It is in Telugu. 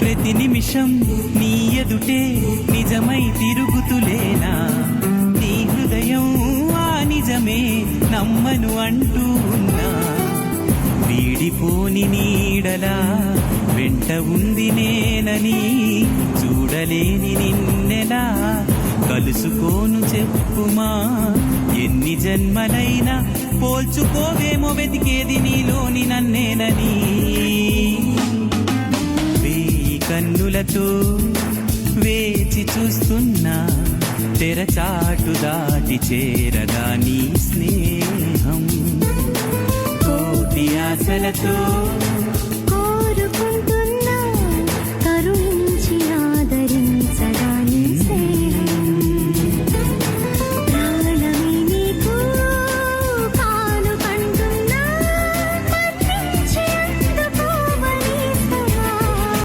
ప్రతి నిమిషం నీ ఎదుటే నిజమై తిరుగుతులేనా, నీ హృదయం ఆ నిజమే నమ్మను అంటూ ఉన్నా. వీడిపోని నీడలా వెంట ఉంది నేనని చూడలేని నిన్నెలా కలుసుకోను చెప్పుమా. ఎన్ని జన్మలైనా పోల్చుకోవేమో వెతికేది నీలోని నన్నేనని. వేయి కన్నులతో వేచి చూస్తున్నా, తెరచాటు దాటి చేరగా నీ స్నేహం. కోటి ఆశలతో